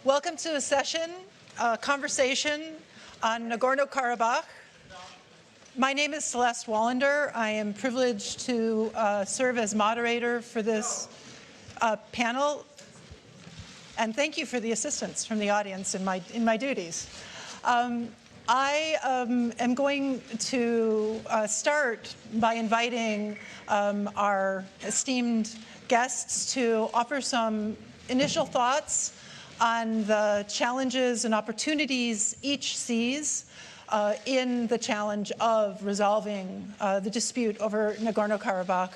Welcome to a session, a conversation on Nagorno Karabakh. My name is Celeste Wallander. I am privileged to serve as moderator for this panel. And thank you for the assistance from the audience in my duties. I am going to start by inviting our esteemed guests to offer some initial thoughts on the challenges and opportunities each sees in the challenge of resolving the dispute over Nagorno Karabakh.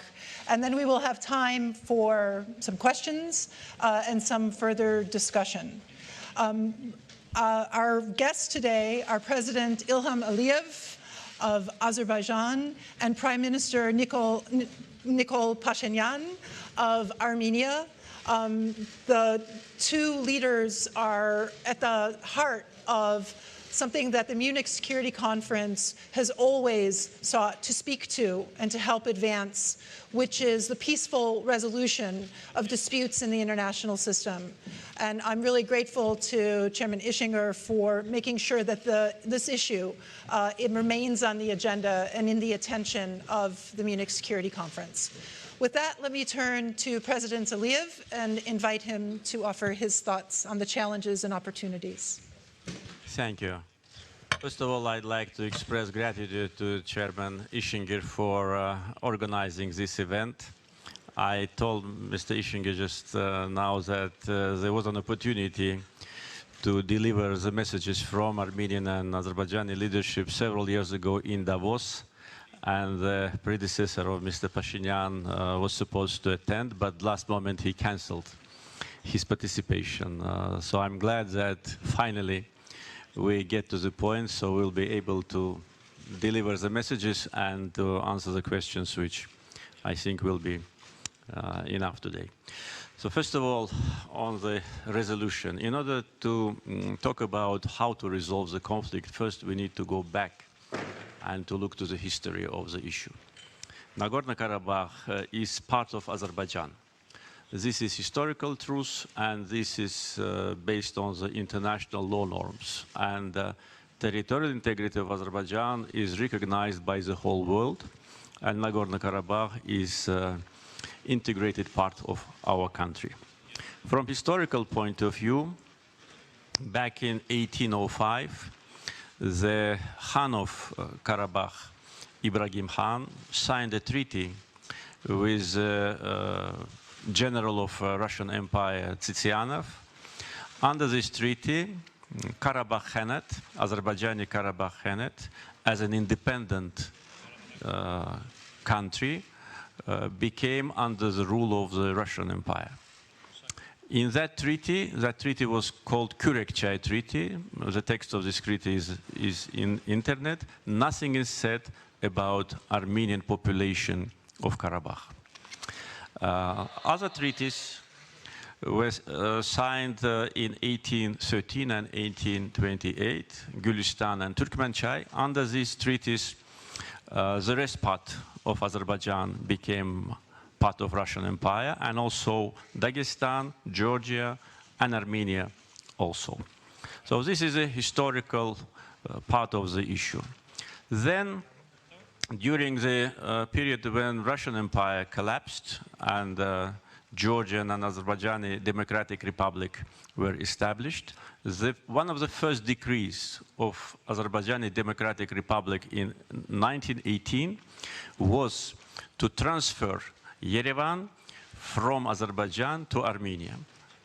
And then we will have time for some questions and some further discussion. Our guests today are President Ilham Aliyev of Azerbaijan and Prime Minister Nikol Pashinyan of Armenia. The two leaders are at the heart of something that the Munich Security Conference has always sought to speak to and to help advance, which is the peaceful resolution of disputes in the international system. And I'm really grateful to Chairman Ischinger for making sure that this issue it remains on the agenda and in the attention of the Munich Security Conference. With that, let me turn to President Aliyev and invite him to offer his thoughts on the challenges and opportunities. Thank you. First of all, I'd like to express gratitude to Chairman Ischinger for organizing this event. I told Mr. Ischinger just now that there was an opportunity to deliver the messages from Armenian and Azerbaijani leadership several years ago in Davos. And the predecessor of Mr. Pashinian was supposed to attend, but last moment he canceled his participation. So I'm glad that finally we get to the point, so we'll be able to deliver the messages and to answer the questions, which I think will be enough today. So first of all, on the resolution, in order to talk about how to resolve the conflict, first we need to go back and to look to the history of the issue. Nagorno Karabakh is part of Azerbaijan. This is historical truth, and this is based on the international law norms. And territorial integrity of Azerbaijan is recognized by the whole world, and Nagorno Karabakh is integrated part of our country. From historical point of view, back in 1805, the Khan of Karabakh, Ibrahim Khan, signed a treaty with general of Russian Empire, Tsitsianov. Under this treaty, Karabakh Khanate, Azerbaijani Karabakh Khanate, as an independent country, became under the rule of the Russian Empire. In that treaty was called Kürekçay Treaty. The text of this treaty is in internet. Nothing is said about Armenian population of Karabakh. Other treaties were signed in 1813 and 1828, Gülistan and Turkmenchai. Under these treaties, the rest part of Azerbaijan became part of Russian Empire, and also Dagestan, Georgia, and Armenia also. So this is a historical part of the issue. Then, during the period when Russian Empire collapsed and Georgian and Azerbaijani Democratic Republic were established, one of the first decrees of Azerbaijani Democratic Republic in 1918 was to transfer Yerevan from Azerbaijan to Armenia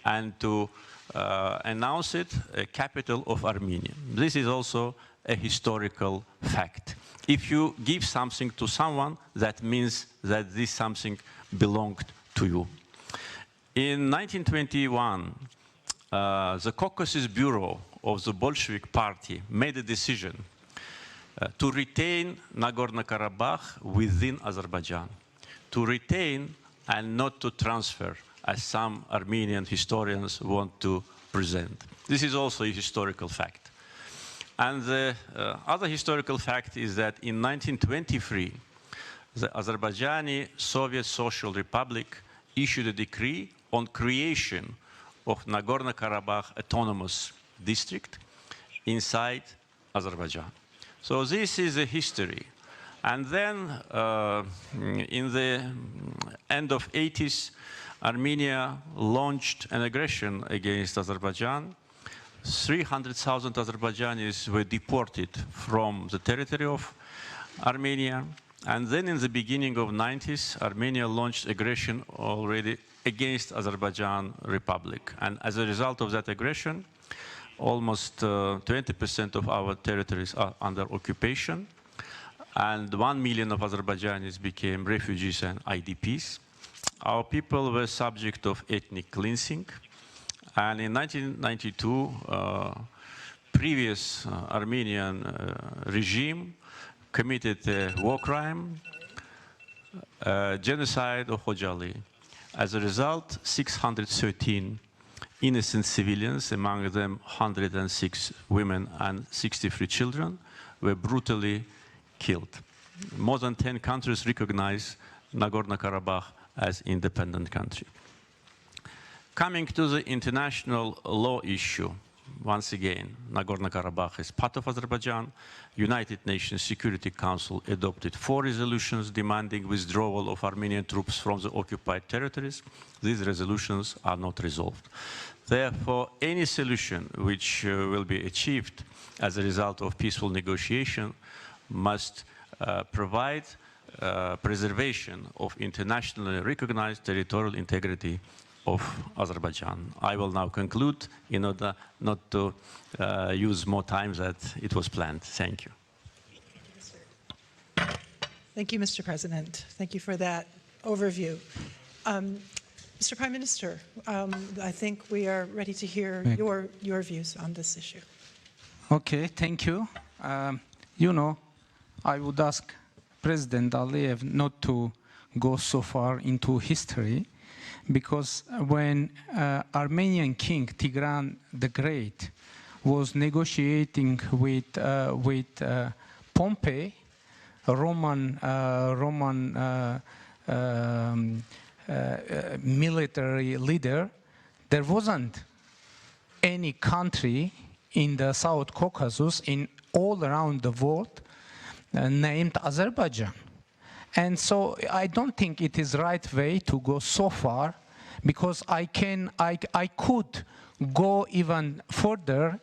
and to announce it a capital of Armenia. This is also a historical fact. If you give something to someone, that means that this something belonged to you. In 1921, the Caucasus Bureau of the Bolshevik Party made a decision to retain Nagorno Karabakh within Azerbaijan, to retain and not to transfer, as some Armenian historians want to present. This is also a historical fact. And the other historical fact is that in 1923, the Azerbaijani Soviet Social Republic issued a decree on creation of Nagorno Karabakh Autonomous District inside Azerbaijan. So this is a history. And then in the end of 80s, Armenia launched an aggression against Azerbaijan. 300,000 Azerbaijanis were deported from the territory of Armenia. And then in the beginning of 90s, Armenia launched aggression already against Azerbaijan Republic. And as a result of that aggression, almost 20% of our territories are under occupation. And 1 million of Azerbaijanis became refugees and IDPs. Our people were subject of ethnic cleansing. And in 1992, previous Armenian regime committed a war crime, genocide of Khojaly. As a result, 613 innocent civilians, among them 106 women and 63 children, were brutally killed. More than 10 countries recognize Nagorno Karabakh as independent country. Coming to the international law issue, once again, Nagorno Karabakh is part of Azerbaijan. United Nations Security Council adopted 4 resolutions demanding withdrawal of Armenian troops from the occupied territories. These resolutions are not resolved. Therefore, any solution which will be achieved as a result of peaceful negotiation must provide preservation of internationally recognized territorial integrity of Azerbaijan. I will now conclude in order not to use more time than it was planned. Thank you. Thank you, Mr. President. Thank you for that overview. Mr. Prime Minister, I think we are ready to hear your views on this issue. Okay, thank you. You know, I would ask President Aliyev not to go so far into history, because when Armenian King Tigran the Great was negotiating with Pompey, a Roman military leader, there wasn't any country in the South Caucasus, in all around the world, named Azerbaijan. And so I don't think it is right way to go so far, because I could go even further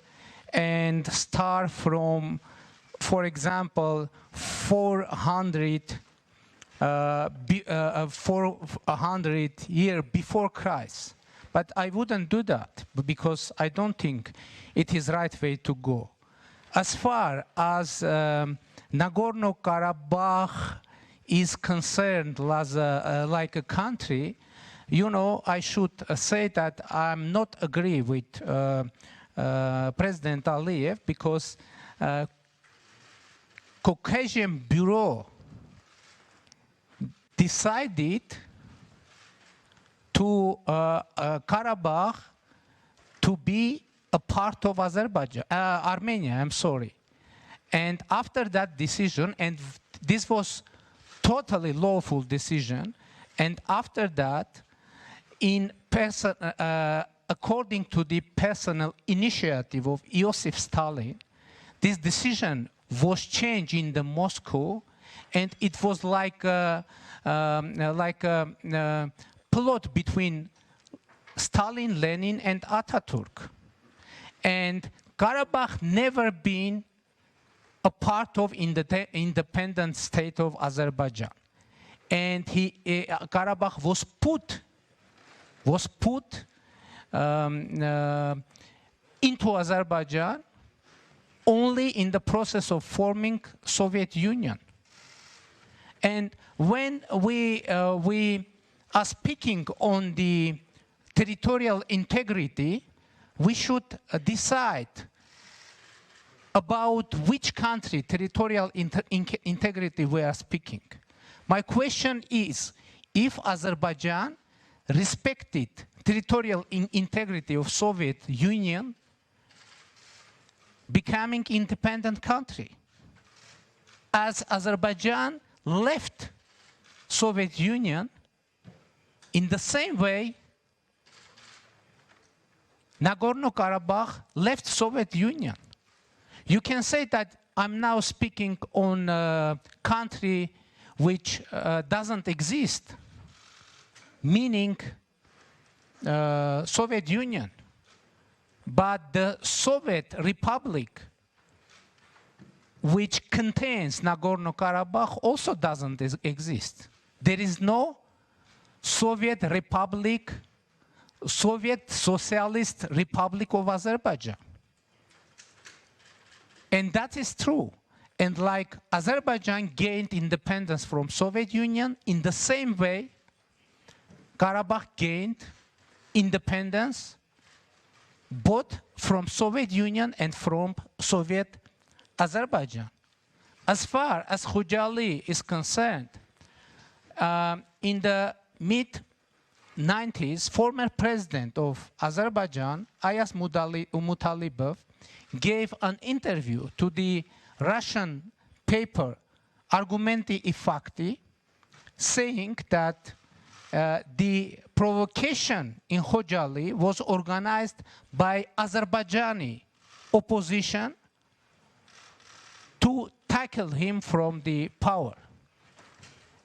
and start from, for example, 400 years before Christ. But I wouldn't do that, because I don't think it is right way to go. As far as Nagorno Karabakh is concerned as like a country, you know, I should say that I'm not agree with President Aliyev, because Caucasian Bureau decided to Karabakh to be a part of Azerbaijan, Armenia, I'm sorry. And after that decision, and this was totally lawful decision, and after that, according to the personal initiative of Joseph Stalin, this decision was changed in the Moscow, and it was like a plot between Stalin, Lenin, and Ataturk. And Karabakh never been a part of the independent state of Azerbaijan. And Karabakh was put into Azerbaijan only in the process of forming Soviet Union. And when we are speaking on the territorial integrity, we should decide about which country territorial integrity we are speaking. My question is, if Azerbaijan respected territorial integrity of Soviet Union, becoming independent country, as Azerbaijan left Soviet Union, in the same way, Nagorno Karabakh left Soviet Union. You can say that I'm now speaking on a country which doesn't exist, meaning Soviet Union. But the Soviet Republic, which contains Nagorno-Karabakh, also doesn't exist. There is no Soviet Republic, Soviet Socialist Republic of Azerbaijan. And that is true. And like Azerbaijan gained independence from Soviet Union, in the same way, Karabakh gained independence both from Soviet Union and from Soviet Azerbaijan. As far as Khojali is concerned, in the mid-90s, former president of Azerbaijan, Ayaz Mutalibov, gave an interview to the Russian paper Argumenty I Fakti, saying that the provocation in Khojali was organized by Azerbaijani opposition to tackle him from the power.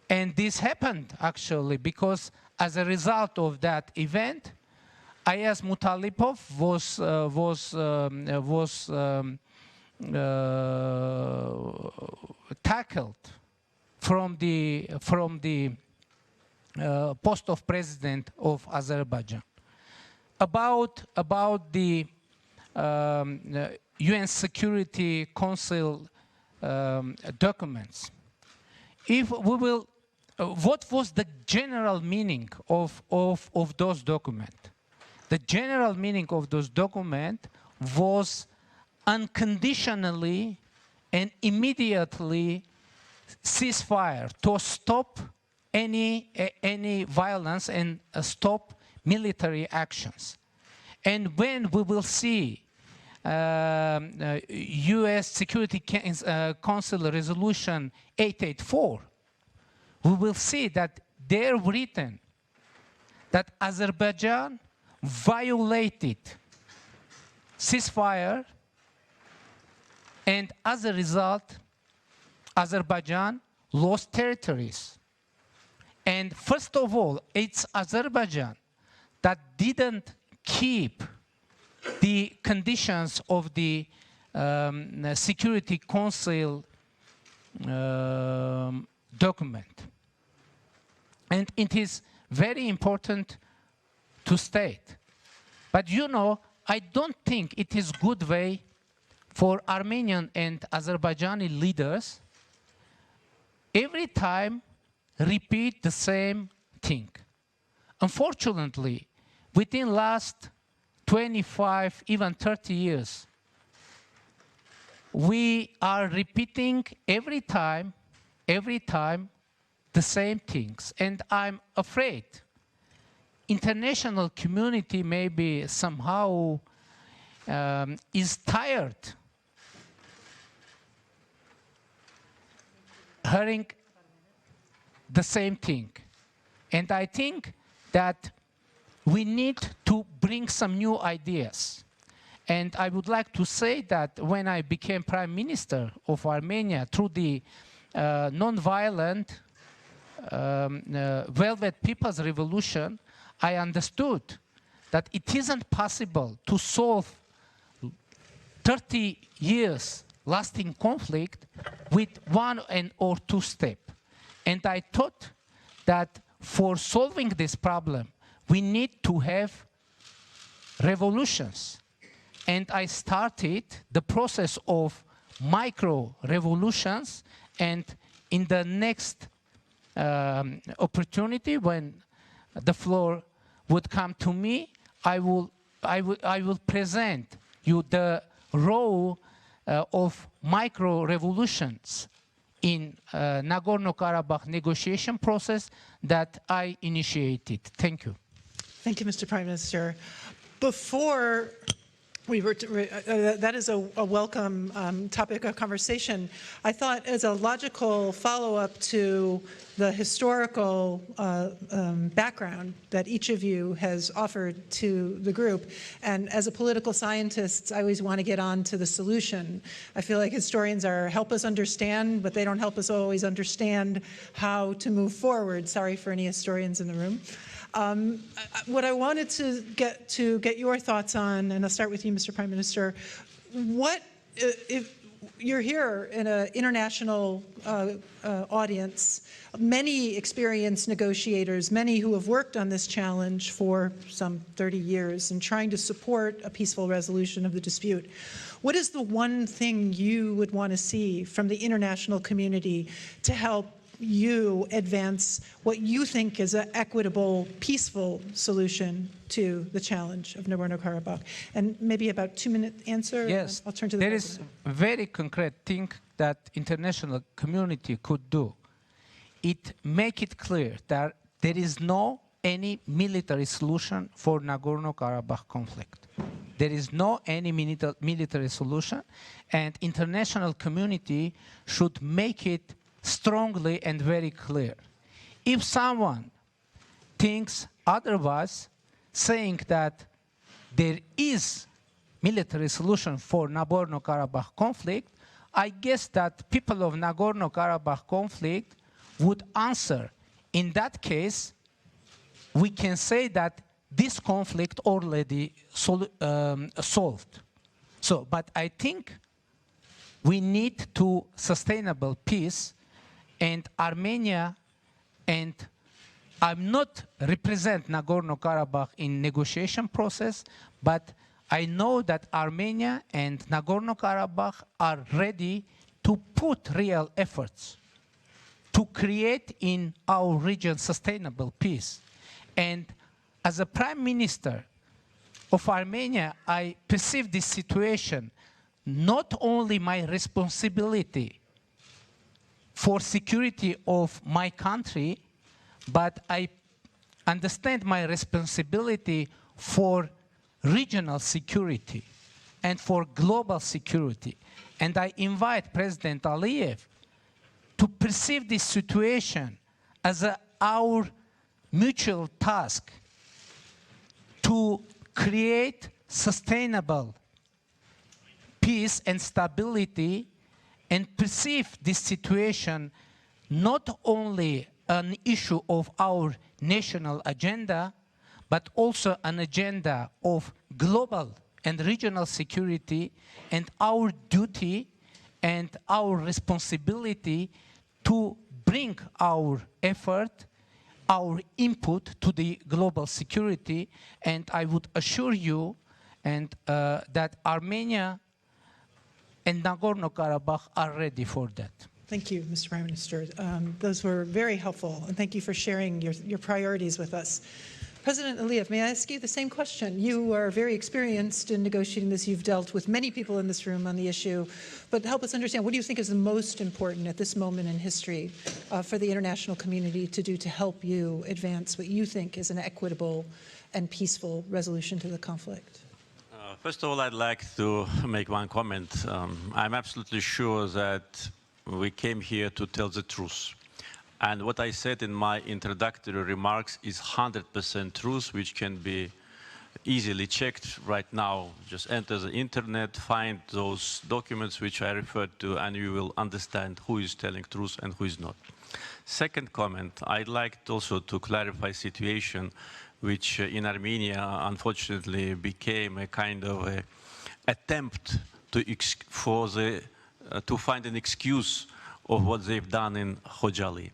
And this happened actually because as a result of that event, Ayaz Mutalipov was tackled from the post of president of Azerbaijan. About the UN Security Council documents. If we will, what was the general meaning of those documents? The general meaning of those documents was unconditionally and immediately ceasefire to stop any violence and stop military actions. And when we will see US Security Council Resolution 884, we will see that there written that Azerbaijan violated ceasefire, and as a result, Azerbaijan lost territories. And first of all, it's Azerbaijan that didn't keep the conditions of the Security Council document. And it is very important to state. But you know, I don't think it is good way for Armenian and Azerbaijani leaders every time repeat the same thing. Unfortunately, within last 25, even 30 years, we are repeating every time the same things. And I'm afraid international community maybe somehow is tired hearing the same thing. And I think that we need to bring some new ideas. And I would like to say that when I became Prime Minister of Armenia through the non-violent Velvet People's Revolution, I understood that it isn't possible to solve 30 years lasting conflict with one or two steps. And I thought that for solving this problem, we need to have revolutions. And I started the process of micro-revolutions, and in the next opportunity when the floor would come to me, I will present you the role of micro-revolutions in Nagorno-Karabakh negotiation process that I initiated. Thank you. Thank you, Mr. Prime Minister. Before we were that is a welcome topic of conversation. I thought as a logical follow-up to the historical background that each of you has offered to the group. And as a political scientist, I always want to get on to the solution. I feel like historians help us understand, but they don't help us always understand how to move forward. Sorry for any historians in the room. What I wanted to get your thoughts on, and I'll start with you, Mr. Prime Minister, if you're here in an international audience, many experienced negotiators, many who have worked on this challenge for some 30 years and trying to support a peaceful resolution of the dispute. What is the one thing you would want to see from the international community to help you advance what you think is an equitable, peaceful solution to the challenge of Nagorno Karabakh? And maybe about 2-minute answer. Yes, I'll turn to the there president. is a very concrete thing that international community could do. It make it clear that there is no any military solution for Nagorno Karabakh conflict. There is no any military solution, and international community should make it strongly and very clear. If someone thinks otherwise, saying that there is military solution for Nagorno-Karabakh conflict, I guess that people of Nagorno-Karabakh conflict would answer, in that case, we can say that this conflict already solved. So, but I think we need to sustainable peace, and Armenia, and I'm not represent Nagorno-Karabakh in negotiation process, but I know that Armenia and Nagorno-Karabakh are ready to put real efforts to create in our region sustainable peace. And as a Prime Minister of Armenia, I perceive this situation not only my responsibility for security of my country, but I understand my responsibility for regional security and for global security. And I invite President Aliyev to perceive this situation as our mutual task to create sustainable peace and stability, and perceive this situation not only an issue of our national agenda, but also an agenda of global and regional security, and our duty and our responsibility to bring our effort, our input to the global security. And I would assure you that Armenia and Nagorno-Karabakh are ready for that. Thank you, Mr. Prime Minister. Those were very helpful, and thank you for sharing your priorities with us. President Aliyev, may I ask you the same question? You are very experienced in negotiating this. You've dealt with many people in this room on the issue, but help us understand, what do you think is the most important at this moment in history for the international community to do to help you advance what you think is an equitable and peaceful resolution to the conflict? First of all, I'd like to make one comment. I'm absolutely sure that we came here to tell the truth. And what I said in my introductory remarks is 100% truth, which can be easily checked right now. Just enter the internet, find those documents which I referred to, and you will understand who is telling truth and who is not. Second comment, I'd like also to clarify situation which in Armenia, unfortunately, became a kind of a attempt to find an excuse of what they've done in Khojaly.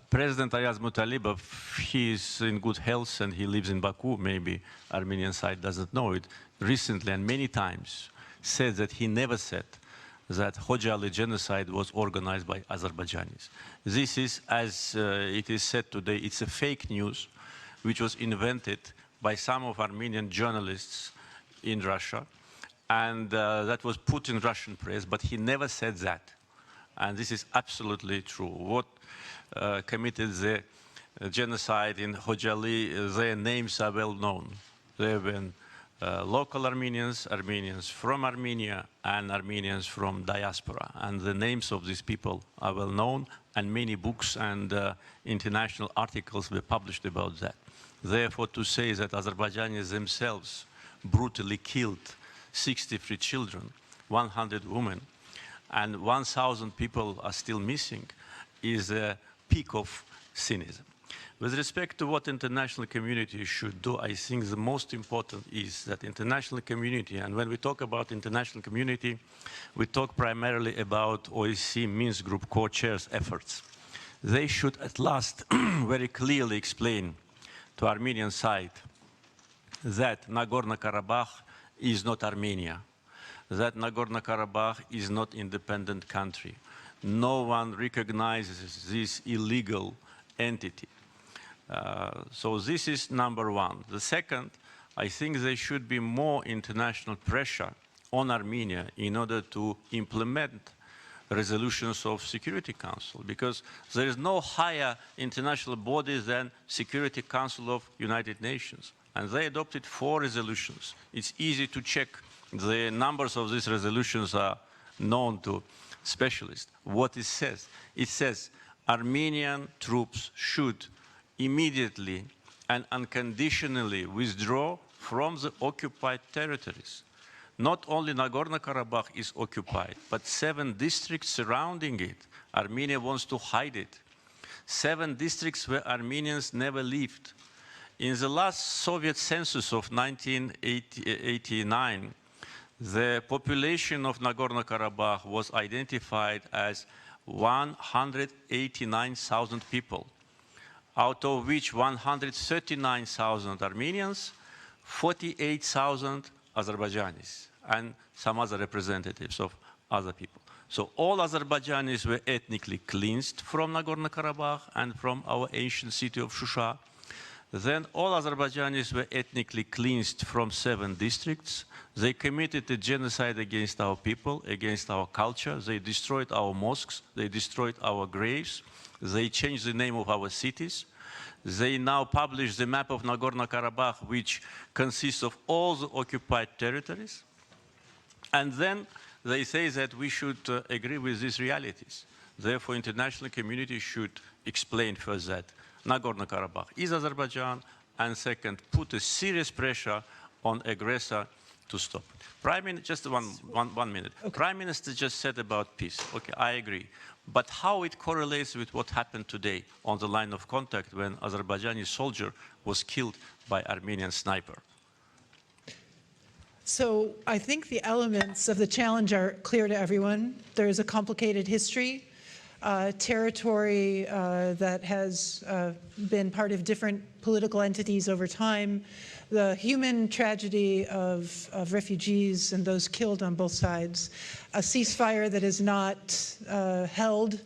President Ayaz Mutalibov, he is in good health and he lives in Baku. Maybe Armenian side doesn't know it. Recently and many times said that he never said that Khojaly genocide was organized by Azerbaijanis. This is, as it is said today, it's a fake news which was invented by some of Armenian journalists in Russia, and that was put in Russian press, but he never said that. And this is absolutely true. What committed the genocide in Khojaly, their names are well known. They have been local Armenians, Armenians from Armenia, and Armenians from diaspora. And the names of these people are well known, and many books and international articles were published about that. Therefore, to say that Azerbaijanis themselves brutally killed 63 children, 100 women, and 1,000 people are still missing is a peak of cynicism. With respect to what international community should do, I think the most important is that international community, and when we talk about international community, we talk primarily about OSCE Minsk Group co-chairs efforts. They should at last very clearly explain to Armenian side that Nagorno Karabakh is not Armenia, that Nagorno Karabakh is not independent country. No one recognizes this illegal entity. So this is number one. The second, I think there should be more international pressure on Armenia in order to implement resolutions of Security Council, because there is no higher international body than Security Council of United Nations. And they adopted 4 resolutions. It's easy to check. The numbers of these resolutions are known to specialists. What it says Armenian troops should immediately and unconditionally withdraw from the occupied territories. Not only Nagorno-Karabakh is occupied, but 7 districts surrounding it. Armenia wants to hide it. 7 districts where Armenians never lived. In the last Soviet census of 1989, the population of Nagorno-Karabakh was identified as 189,000 people, out of which 139,000 Armenians, 48,000 Azerbaijanis, and some other representatives of other people. So all Azerbaijanis were ethnically cleansed from Nagorno-Karabakh and from our ancient city of Shusha. Then all Azerbaijanis were ethnically cleansed from 7 districts. They committed a genocide against our people, against our culture. They destroyed our mosques. They destroyed our graves. They changed the name of our cities. They now publish the map of Nagorno-Karabakh, which consists of all the occupied territories. And then they say that we should agree with these realities. Therefore, international community should explain first that Nagorno-Karabakh is Azerbaijan, and second, put a serious pressure on aggressor to stop. Prime Minister, just one minute. Okay. Prime Minister just said about peace. Okay, I agree. But how it correlates with what happened today on the line of contact when Azerbaijani soldier was killed by Armenian sniper? So I think the elements of the challenge are clear to everyone. There is a complicated history, territory that has been part of different political entities over time, the human tragedy of refugees and those killed on both sides, a ceasefire that is not held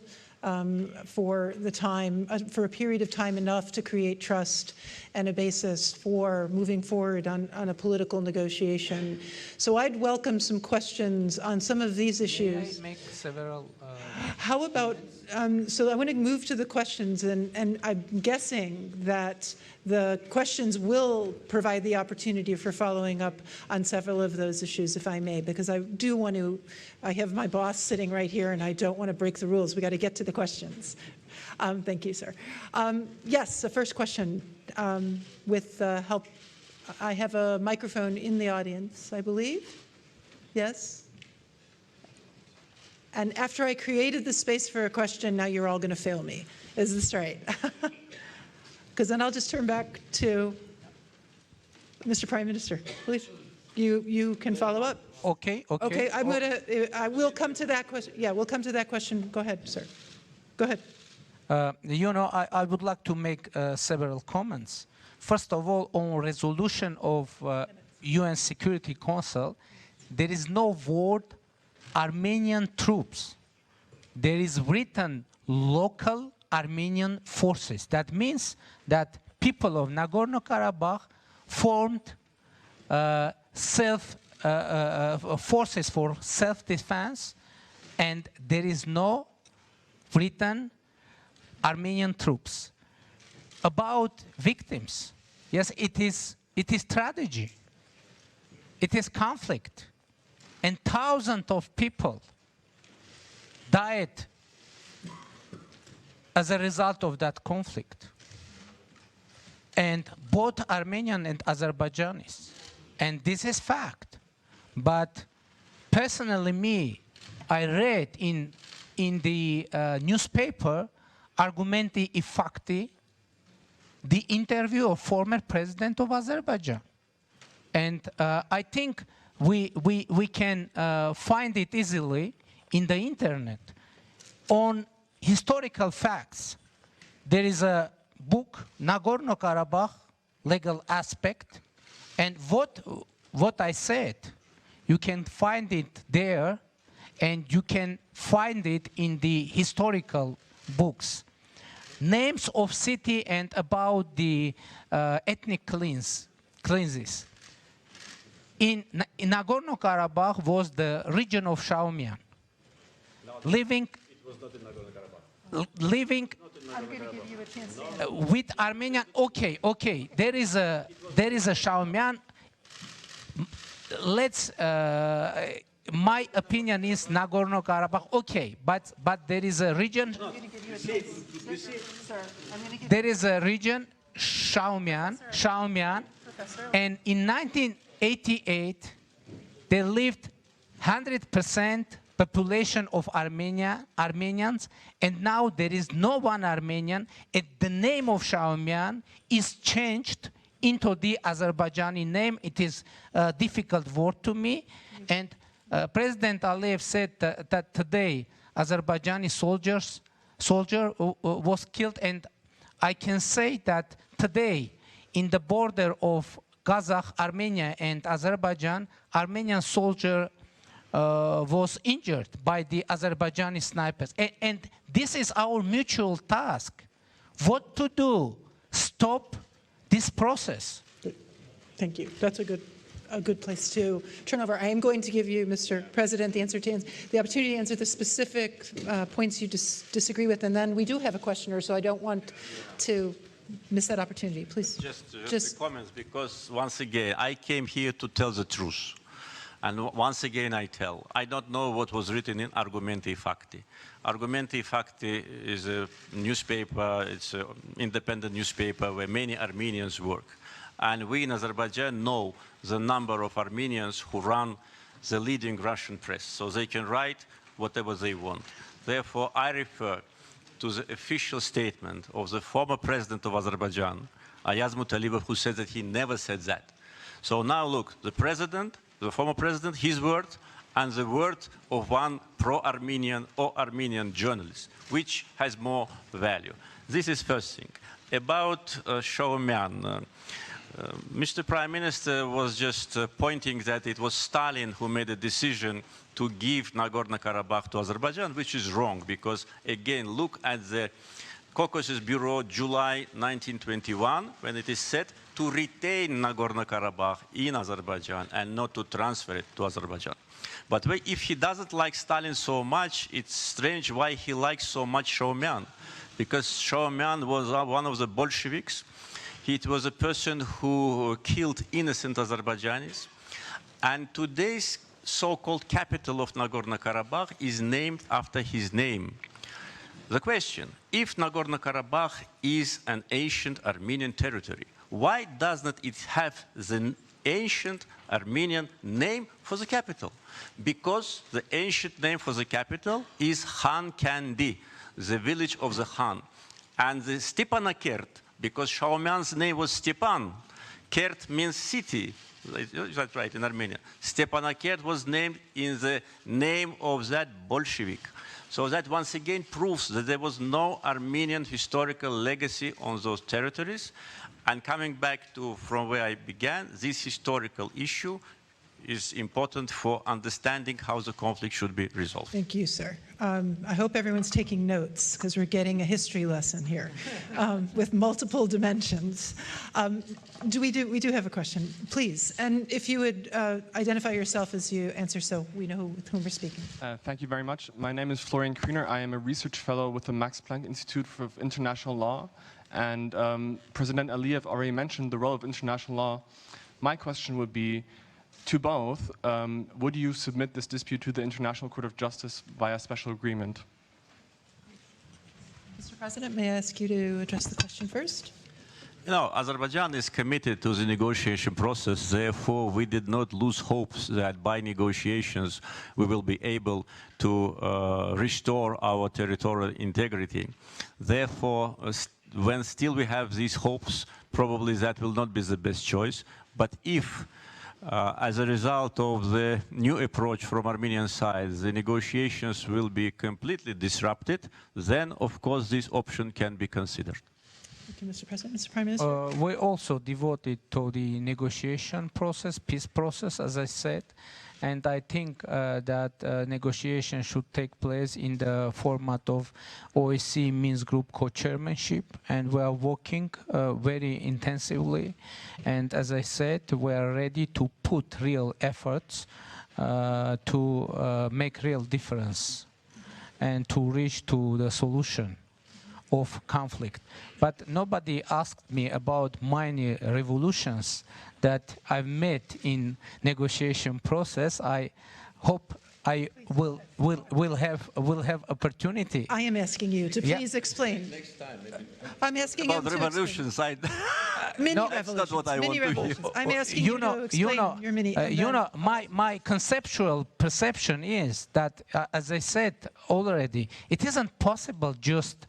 for a period of time enough to create trust and a basis for moving forward on a political negotiation. So I'd welcome some questions on some of these issues. May I make several? How about, so I want to move to the questions, and I'm guessing that the questions will provide the opportunity for following up on several of those issues, if I may, because I do want to, I have my boss sitting right here, and I don't want to break the rules. We got to get to the questions. Thank you, sir. Yes, the first question with help. I have a microphone in the audience, I believe. Yes? And after I created the space for a question, now you're all going to fail me. Is this right? Because then I'll just turn back to Mr. Prime Minister. Please, you can follow up. Okay. Okay, I will come to that question. Yeah, we'll come to that question. Go ahead, sir. Go ahead. You know, I would like to make several comments. First of all, on resolution of UN Security Council, there is no word Armenian troops. There is written local Armenian forces. That means that people of Nagorno-Karabakh formed forces for self-defense, and there is no written Armenian troops. About victims, yes, it is tragedy. it is conflict. And thousands of people died as a result of that conflict. And both Armenian and Azerbaijanis. And this is fact. But personally, me, I read in the newspaper, Argumenti I Fakti, the interview of former president of Azerbaijan. And I think we can find it easily in the internet. On historical facts, there is a book, Nagorno Karabakh, Legal Aspect, and what I said, you can find it there, and you can find it in the historical books. Names of city and about the ethnic cleanses. In Nagorno Karabakh was the region of Shaumian. Living. It was not in Nagorno Karabakh. Living. I'm going to give you a chance. With Armenian. Okay. There is a Shaumian. Let's. My opinion is Nagorno Karabakh. Okay, but there is a region. There is a region, Shaumian, and in 1988, they lived 100% population of Armenians, and now there is no one Armenian, and the name of Shaumian is changed into the Azerbaijani name. It is a difficult word to me, and President Aliyev said that today Azerbaijani soldier was killed, and I can say that today in the border of Kazakh, Armenia and Azerbaijan, Armenian soldier was injured by the Azerbaijani snipers. And this is our mutual task. What to do? Stop this process. Thank you. That's a good place to turn over. I am going to give you, Mr. President, the opportunity to answer the specific points you disagree with, and then we do have a questioner, so I don't want to miss that opportunity. Please. Just comments, because once again, I came here to tell the truth. And once again, I don't know what was written in Argumenti Fakti. Argumenti Fakti is a newspaper, it's an independent newspaper where many Armenians work. And we in Azerbaijan know the number of Armenians who run the leading Russian press, so they can write whatever they want. Therefore, I refer to the official statement of the former president of Azerbaijan, Ayaz Mutalibov, who said that he never said that. So now look, the former president, his word, and the word of one pro-Armenian or Armenian journalist, which has more value. This is first thing. About Shaumian, Mr. Prime Minister was just pointing that it was Stalin who made a decision to give Nagorno Karabakh to Azerbaijan, which is wrong, because again, look at the Caucasus Bureau, July 1921, when it is said to retain Nagorno Karabakh in Azerbaijan and not to transfer it to Azerbaijan. But if he doesn't like Stalin so much, it's strange why he likes so much Shaumian, because Shaumian was one of the Bolsheviks. He was a person who killed innocent Azerbaijanis. And today's so-called capital of Nagorno-Karabakh is named after his name. The question, if Nagorno-Karabakh is an ancient Armenian territory, why doesn't it have the ancient Armenian name for the capital? Because the ancient name for the capital is Khan Kandi, the village of the Khan. And the Stepanakert, because Shaumian's name was Stepan. Kert means city. That's right, in Armenia. Stepanakert was named in the name of that Bolshevik. So that once again proves that there was no Armenian historical legacy on those territories. And coming back to from where I began, this historical issue is important for understanding how the conflict should be resolved. Thank you, sir. I hope everyone's taking notes, because we're getting a history lesson here with multiple dimensions. We do have a question, please. And if you would identify yourself as you answer, so we know with whom we're speaking. Thank you very much. My name is Florian Krüner. I am a research fellow with the Max Planck Institute for International Law. And President Aliyev already mentioned the role of international law. My question would be, To both, would you submit this dispute to the International Court of Justice via special agreement? Mr. President, may I ask you to address the question first? You know, Azerbaijan is committed to the negotiation process. Therefore, we did not lose hopes that by negotiations we will be able to restore our territorial integrity. Therefore, when still we have these hopes, probably that will not be the best choice. But if as a result of the new approach from Armenian side, the negotiations will be completely disrupted, then, of course, this option can be considered. Thank you, Mr. President. Mr. Prime Minister? We also devoted to the negotiation process, peace process, as I said. And I think that negotiation should take place in the format of OSCE Minsk Group co-chairmanship, and we are working very intensively. And as I said, we are ready to put real efforts to make real difference and to reach to the solution of conflict. But nobody asked me about many revolutions that I've met in negotiation process. I hope I will have opportunity. I am asking you to please explain. Next time, I'm asking you about to revolutions, mini No, that's revolutions. not what I mini want to hear. revolutions. I'm asking you to explain your mini. My conceptual perception is that, as I said already, it isn't possible just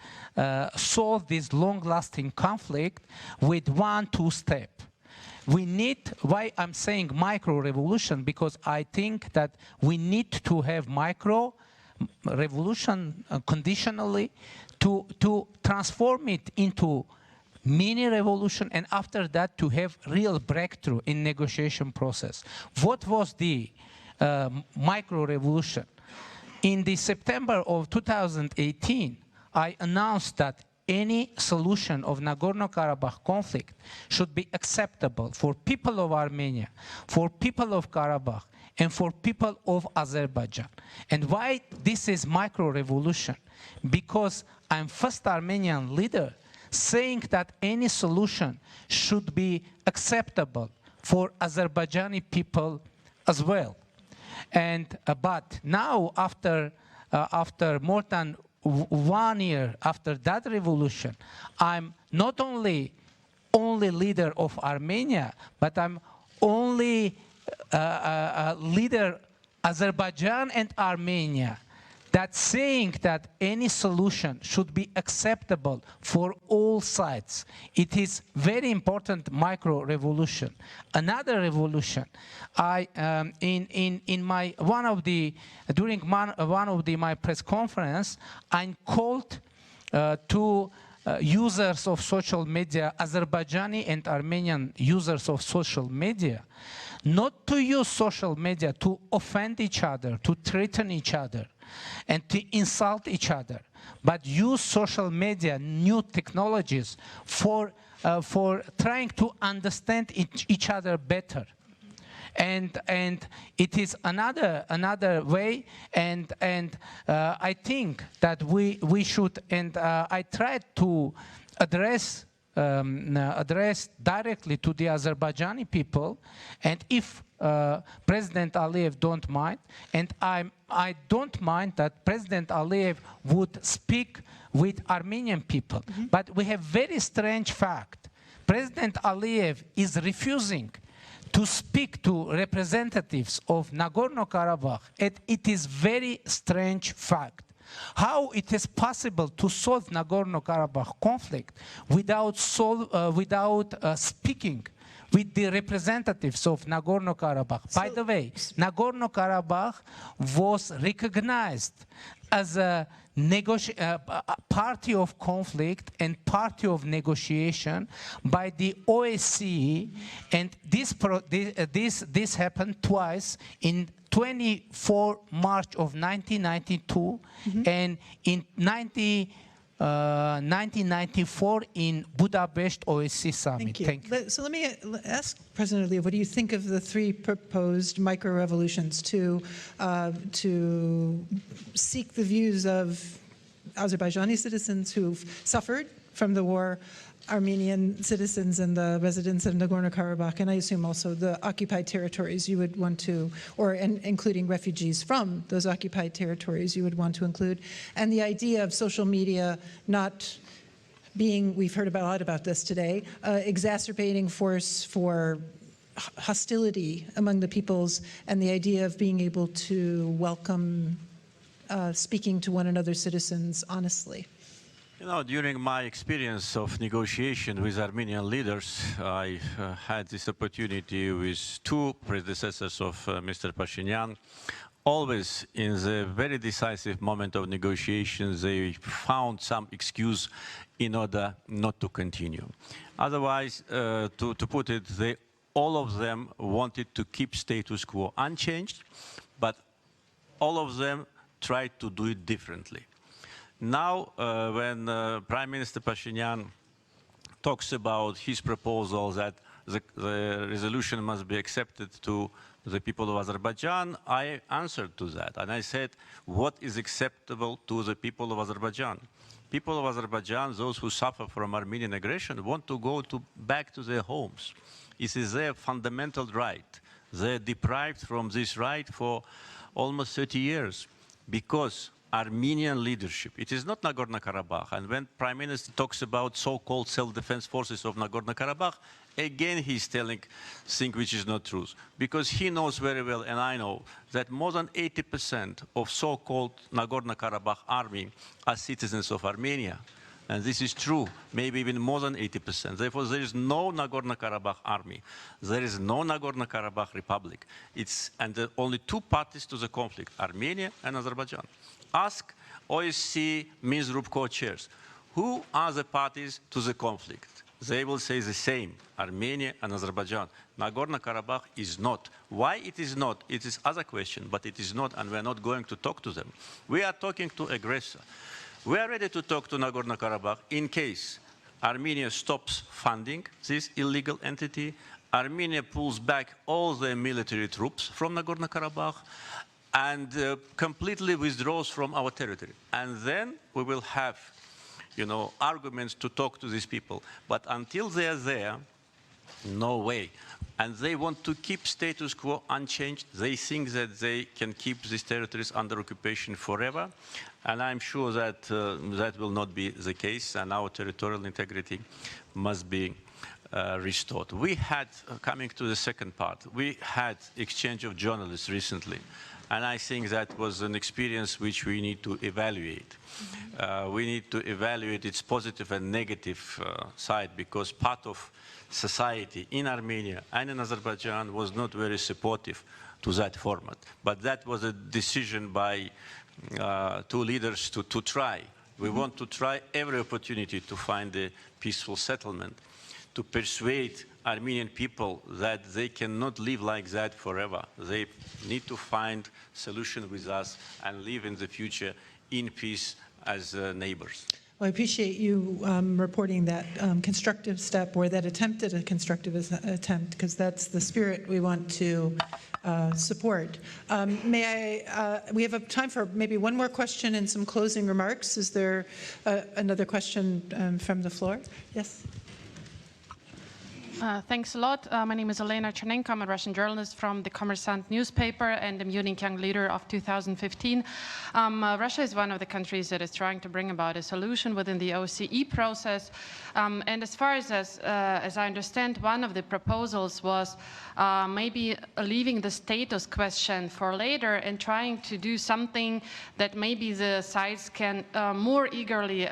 solve this long-lasting conflict with 1-2 step. We need, why I'm saying micro-revolution, because I think that we need to have micro-revolution conditionally to transform it into mini-revolution, and after that to have real breakthrough in negotiation process. What was the micro-revolution? In the September of 2018, I announced that any solution of Nagorno-Karabakh conflict should be acceptable for people of Armenia, for people of Karabakh, and for people of Azerbaijan. And why this is micro-revolution? Because I'm first Armenian leader saying that any solution should be acceptable for Azerbaijani people as well. And but now, after more than 1 year after that revolution, I'm not only leader of Armenia, but I'm only leader Azerbaijan and Armenia. That's saying that any solution should be acceptable for all sides. It is very important micro-revolution. Another revolution, in my during one of my press conference, I called to users of social media, Azerbaijani and Armenian users of social media, not to use social media to offend each other, to threaten each other, and to insult each other, but use social media, new technologies for trying to understand each other better. And it is another way, and I think that we should, and I tried to address directly to the Azerbaijani people, and if President Aliyev don't mind, and I don't mind that President Aliyev would speak with Armenian people. But we have very strange fact. President Aliyev is refusing to speak to representatives of Nagorno-Karabakh, and it is very strange fact. How it is possible to solve Nagorno-Karabakh conflict without speaking with the representatives of Nagorno-Karabakh? By the way, Nagorno-Karabakh was recognized as a party of conflict and party of negotiation by the OSCE, and this happened twice in 24 March of 1992 and in 1994 in Budapest OSCE summit. Thank you. So let me ask President Aliyev, what do you think of the 3 proposed micro-revolutions to seek the views of Azerbaijani citizens who've suffered from the war, Armenian citizens and the residents of Nagorno Karabakh, and I assume also the occupied territories you would want to, or including refugees from those occupied territories you would want to include, and the idea of social media not being, we've heard a lot about this today, exacerbating force for hostility among the peoples, and the idea of being able to welcome speaking to one another's citizens honestly. You know, during my experience of negotiation with Armenian leaders, I had this opportunity with two predecessors of Mr. Pashinian. Always in the very decisive moment of negotiations, they found some excuse in order not to continue. Otherwise, to put it, all of them wanted to keep status quo unchanged, but all of them tried to do it differently. Now, when Prime Minister Pashinian talks about his proposal that the resolution must be accepted to the people of Azerbaijan, I answered to that. And I said, what is acceptable to the people of Azerbaijan? People of Azerbaijan, those who suffer from Armenian aggression, want to go back to their homes. It is their fundamental right. They're deprived from this right for almost 30 years because Armenian leadership, it is not Nagorno Karabakh. And when Prime Minister talks about so-called self-defense forces of Nagorno Karabakh, again he's telling things which is not true. Because he knows very well, and I know, that more than 80% of so-called Nagorno Karabakh army are citizens of Armenia. And this is true, maybe even more than 80%. Therefore, there is no Nagorno-Karabakh army. There is no Nagorno-Karabakh republic. And there are only two parties to the conflict, Armenia and Azerbaijan. Ask OSCE Minsk Group co-chairs, who are the parties to the conflict? They will say the same, Armenia and Azerbaijan. Nagorno-Karabakh is not. Why it is not? It is other question, but it is not, and we are not going to talk to them. We are talking to aggressor. We are ready to talk to Nagorno-Karabakh in case Armenia stops funding this illegal entity, Armenia pulls back all their military troops from Nagorno-Karabakh, and completely withdraws from our territory. And then we will have, arguments to talk to these people. But until they are there, no way. And they want to keep status quo unchanged. They think that they can keep these territories under occupation forever. And I'm sure that that will not be the case, and our territorial integrity must be restored. We had, coming to the second part, we had exchange of journalists recently. And I think that was an experience which we need to evaluate. We need to evaluate its positive and negative side, because part of society in Armenia and in Azerbaijan was not very supportive to that format. But that was a decision by two leaders to try. We want to try every opportunity to find a peaceful settlement, to persuade Armenian people that they cannot live like that forever. They need to find solution with us and live in the future in peace as neighbors. Well, I appreciate you reporting that constructive step, or that attempt at a constructive attempt, because that's the spirit we want to support. We have time for maybe one more question and some closing remarks. Is there another question from the floor? Yes. Thanks a lot. My name is Elena Chernenko. I'm a Russian journalist from the Kommersant newspaper and the Munich Young Leader of 2015. Russia is one of the countries that is trying to bring about a solution within the OSCE process. And as far as I understand, one of the proposals was maybe leaving the status question for later and trying to do something that maybe the sides can more eagerly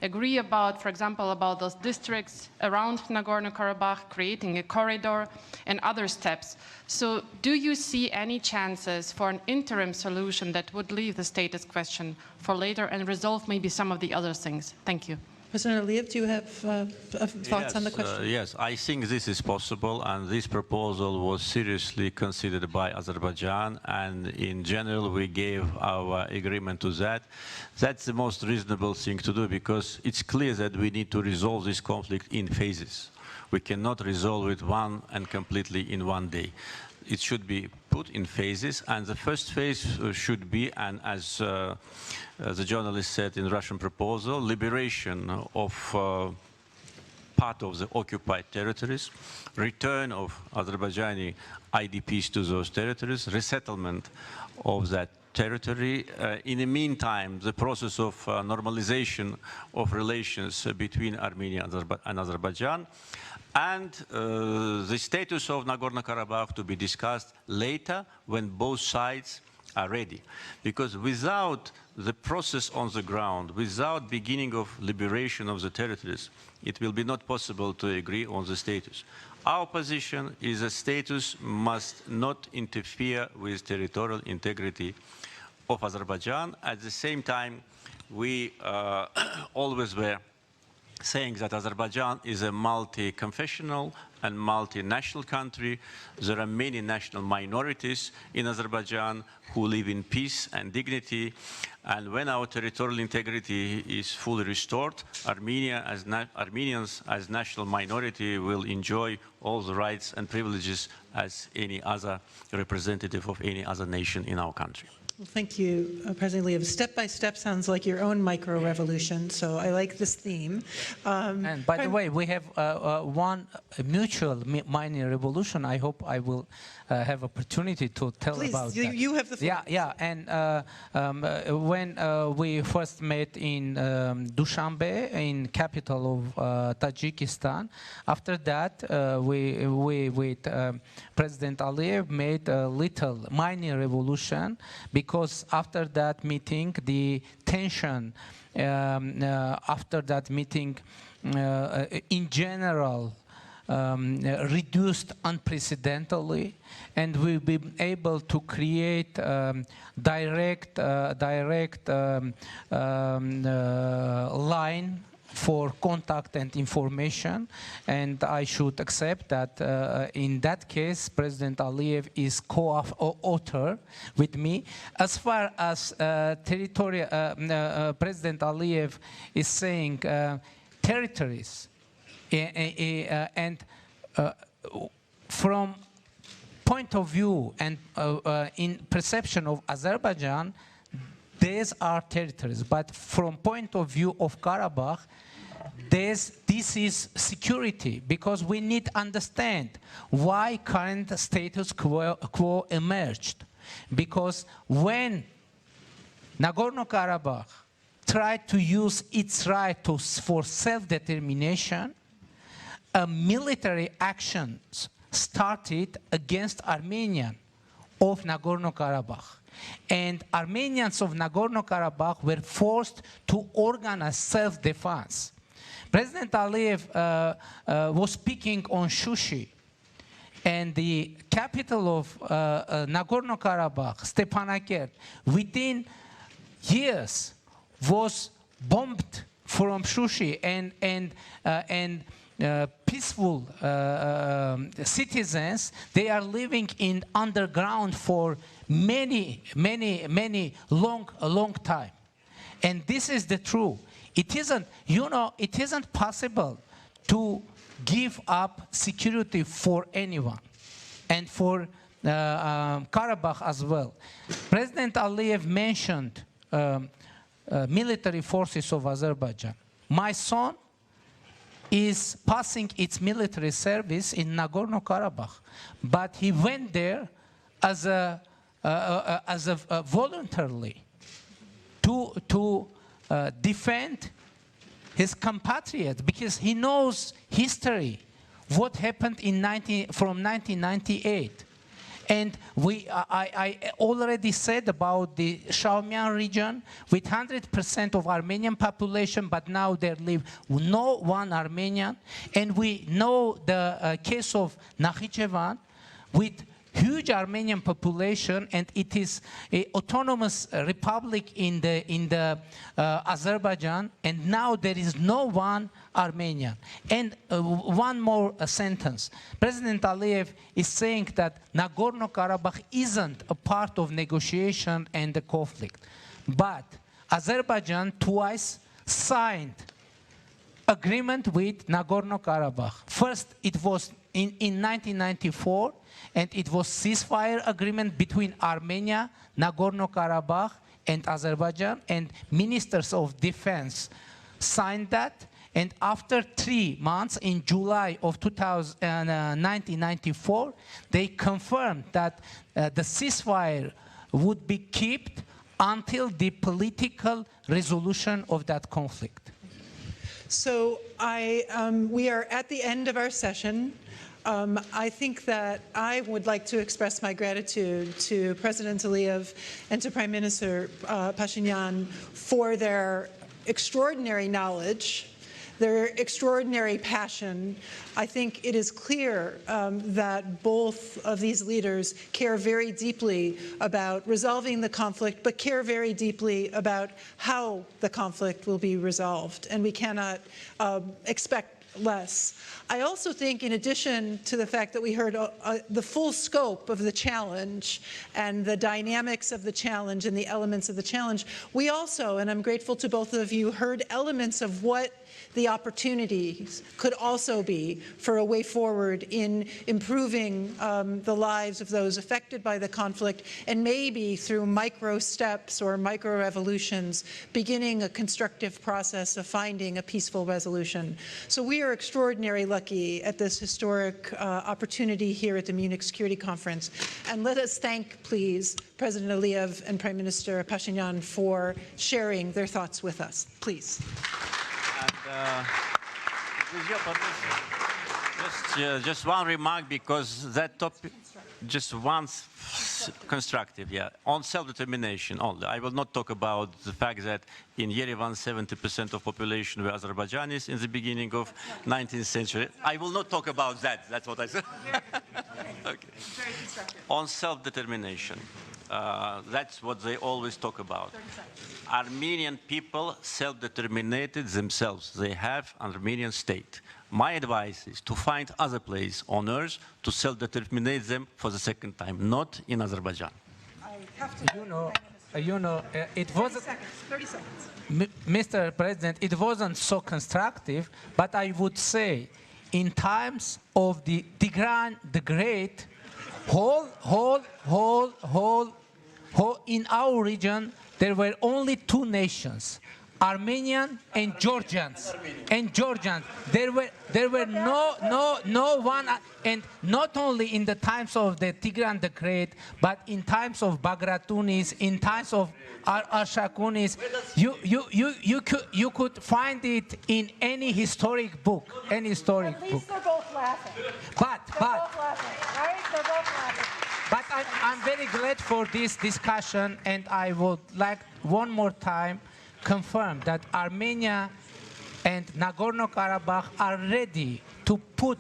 agree about, for example, about those districts around Nagorno-Karabakh, creating a corridor and other steps. So do you see any chances for an interim solution that would leave the status question for later and resolve maybe some of the other things? Thank you. President Aliyev, do you have thoughts on the question? Yes, I think this is possible, and this proposal was seriously considered by Azerbaijan, and in general we gave our agreement to that. That's the most reasonable thing to do, because it's clear that we need to resolve this conflict in phases. We cannot resolve it one and completely in one day. it should be put in phases, and the first phase should be, and as the journalist said in the Russian proposal, liberation of part of the occupied territories, return of Azerbaijani IDPs to those territories, resettlement of that territory. In the meantime, the process of normalization of relations between Armenia and Azerbaijan, and the status of Nagorno Karabakh to be discussed later when both sides are ready. Because without the process on the ground, without beginning of liberation of the territories, it will be not possible to agree on the status. Our position is that status must not interfere with territorial integrity of Azerbaijan. At the same time, we always were saying that Azerbaijan is a multi-confessional and multinational country. There are many national minorities in Azerbaijan who live in peace and dignity. And when our territorial integrity is fully restored, Armenians as national minority will enjoy all the rights and privileges as any other representative of any other nation in our country. Well, thank you, President Aliyev. Step by step sounds like your own micro-revolution, so I like this theme. And by the way, we have one mutual mini revolution. I hope I will have opportunity to tell Please, about that. you have the floor. Yeah. And when we first met in Dushanbe, in capital of Tajikistan, after that we with President Aliyev made a little mini revolution, because after that meeting, the tension after that meeting in general reduced unprecedentedly, and we've been able to create direct line for contact and information, and I should accept that in that case President Aliyev is co-author with me. As far as territorial, President Aliyev is saying territories, and from point of view and in perception of Azerbaijan, these are territories, but from point of view of Karabakh, this is security, because we need to understand why current status quo emerged. Because when Nagorno-Karabakh tried to use its right for self-determination, military actions started against Armenians of Nagorno-Karabakh. And Armenians of Nagorno-Karabakh were forced to organize self-defense. President Aliyev was speaking on Shushi, and the capital of Nagorno-Karabakh, Stepanakert, within years was bombed from Shushi, and peaceful citizens, they are living in underground for many long time. And this is the truth. It isn't, it isn't possible to give up security for anyone, and for Karabakh as well. President Aliyev mentioned military forces of Azerbaijan. My son is passing its military service in Nagorno-Karabakh, but he went there as a voluntarily to defend his compatriots, because he knows history, what happened from 1998. And I already said about the Shaumian region with 100% of Armenian population, but now there live no one Armenian. And we know the case of Nakhichevan with huge Armenian population, and it is an autonomous republic in the Azerbaijan, and now there is no one Armenian. And one more sentence. President Aliyev is saying that Nagorno-Karabakh isn't a part of negotiation and the conflict. But Azerbaijan twice signed agreement with Nagorno-Karabakh. First, it was in 1994, and it was ceasefire agreement between Armenia, Nagorno Karabakh, and Azerbaijan, and ministers of defense signed that. And after 3 months, in July of 1994, they confirmed that the ceasefire would be kept until the political resolution of that conflict. So we are at the end of our session. I think that I would like to express my gratitude to President Aliyev and to Prime Minister Pashinian for their extraordinary knowledge, their extraordinary passion. I think it is clear that both of these leaders care very deeply about resolving the conflict, but care very deeply about how the conflict will be resolved. And we cannot expect less. I also think, in addition to the fact that we heard the full scope of the challenge and the dynamics of the challenge and the elements of the challenge, we also, and I'm grateful to both of you, heard elements of what the opportunities could also be for a way forward in improving the lives of those affected by the conflict, and maybe through micro steps or micro revolutions, beginning a constructive process of finding a peaceful resolution. So we are extraordinarily lucky at this historic opportunity here at the Munich Security Conference. And let us thank, please, President Aliyev and Prime Minister Pashinian for sharing their thoughts with us. Please. And with your permission, just one remark, because that topic, just once constructive, yeah, on self-determination only. I will not talk about the fact that in Yerevan 70% of population were Azerbaijanis in the beginning of 19th century. I will not talk about that. That's what I said. Okay. On self-determination. That's what they always talk about. Armenian people self-determinated themselves. They have an Armenian state. My advice is to find other place on earth to self-determinate them for the second time, not in Azerbaijan. I have to It wasn't, 30 seconds. Mr. President, it wasn't so constructive, but I would say in times of the Tigran the Great, in our region, there were only 2 nations, Armenian and Georgians. There were no one, and not only in the times of the Tigran the Great, but in times of Bagratunis, in times of Arshakunis. You could find it in any historic book, At least they're both laughing. But They're both laughing, right? They're both laughing. But I'm very glad for this discussion, and I would like one more time confirm that Armenia and Nagorno-Karabakh are ready to put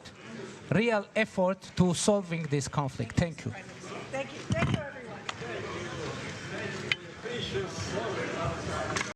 real effort to solving this conflict. Thank you. Thank you. Thank you, everyone.